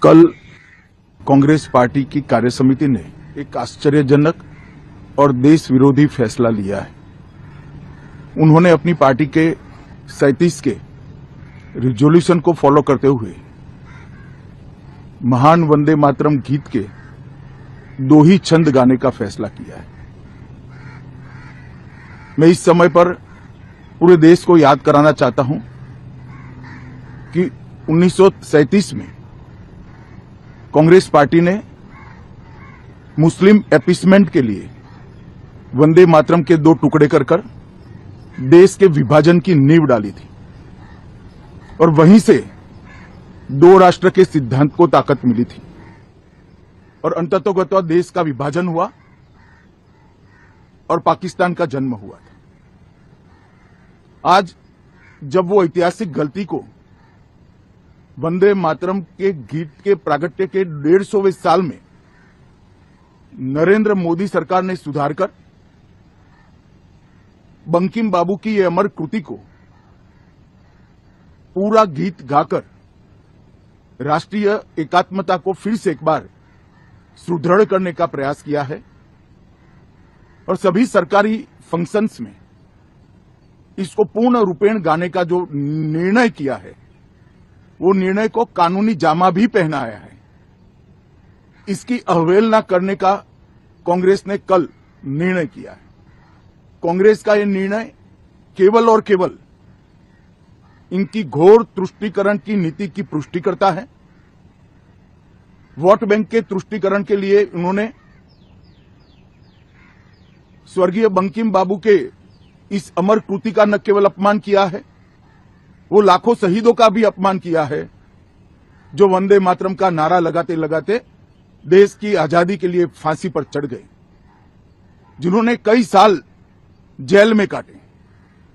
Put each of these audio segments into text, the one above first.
कल कांग्रेस पार्टी की कार्यसमिति ने एक आश्चर्यजनक और देश विरोधी फैसला लिया है। उन्होंने अपनी पार्टी के 37 के रिजोल्यूशन को फॉलो करते हुए महान वंदे मातरम गीत के 2 ही छंद गाने का फैसला किया है। मैं इस समय पर पूरे देश को याद कराना चाहता हूं कि 1937 में कांग्रेस पार्टी ने मुस्लिम अपीसमेंट के लिए वंदे मातरम के 2 टुकड़े कर देश के विभाजन की नींव डाली थी और वहीं से 2 राष्ट्र के सिद्धांत को ताकत मिली थी और अंततोगत्वा देश का विभाजन हुआ और पाकिस्तान का जन्म हुआ था। आज जब वो ऐतिहासिक गलती को वंदे मातरम के गीत के प्रागट्य के 150वें साल में नरेंद्र मोदी सरकार ने सुधारकर बंकिम बाबू की ये अमर कृति को पूरा गीत गाकर राष्ट्रीय एकात्मता को फिर से एक बार सुदृढ़ करने का प्रयास किया है और सभी सरकारी फंक्शंस में इसको पूर्ण रूपेण गाने का जो निर्णय किया है वो निर्णय को कानूनी जामा भी पहनाया है। इसकी अवहेलना करने का कांग्रेस ने कल निर्णय किया है। कांग्रेस का यह निर्णय केवल और केवल इनकी घोर तुष्टीकरण की नीति की पुष्टि करता है। वोट बैंक के तुष्टीकरण के लिए उन्होंने स्वर्गीय बंकिम बाबू के इस अमर कृति का न केवल अपमान किया है, वो लाखों शहीदों का भी अपमान किया है जो वंदे मातरम का नारा लगाते लगाते देश की आजादी के लिए फांसी पर चढ़ गए, जिन्होंने कई साल जेल में काटे।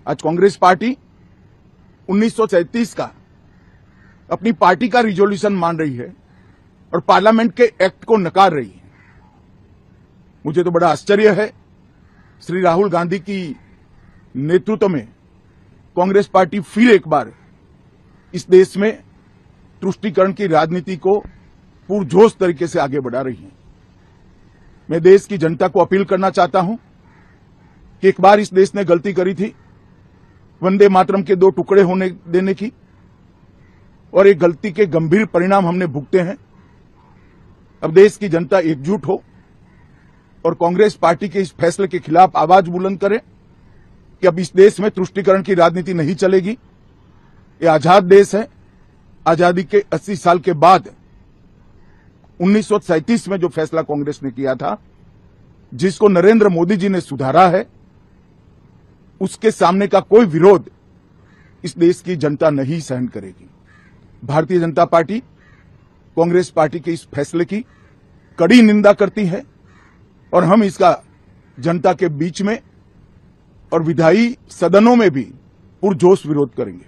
आज कांग्रेस पार्टी 1937 का अपनी पार्टी का रिजोल्यूशन मान रही है और पार्लियामेंट के एक्ट को नकार रही है। मुझे तो बड़ा आश्चर्य है, श्री राहुल गांधी की नेतृत्व में कांग्रेस पार्टी फिर एक बार इस देश में तुष्टीकरण की राजनीति को पुरजोश तरीके से आगे बढ़ा रही है। मैं देश की जनता को अपील करना चाहता हूं कि एक बार इस देश ने गलती करी थी वंदे मातरम के 2 टुकड़े होने देने की और एक गलती के गंभीर परिणाम हमने भुगते हैं। अब देश की जनता एकजुट हो और कांग्रेस पार्टी के इस फैसले के खिलाफ आवाज बुलंद करे कि अब इस देश में तुष्टीकरण की राजनीति नहीं चलेगी। ये आजाद देश है। आजादी के 80 साल के बाद 1937 में जो फैसला कांग्रेस ने किया था, जिसको नरेंद्र मोदी जी ने सुधारा है, उसके सामने का कोई विरोध इस देश की जनता नहीं सहन करेगी। भारतीय जनता पार्टी कांग्रेस पार्टी के इस फैसले की कड़ी निंदा करती है और हम इसका जनता के बीच में और विधायी सदनों में भी पुरजोश विरोध करेंगे।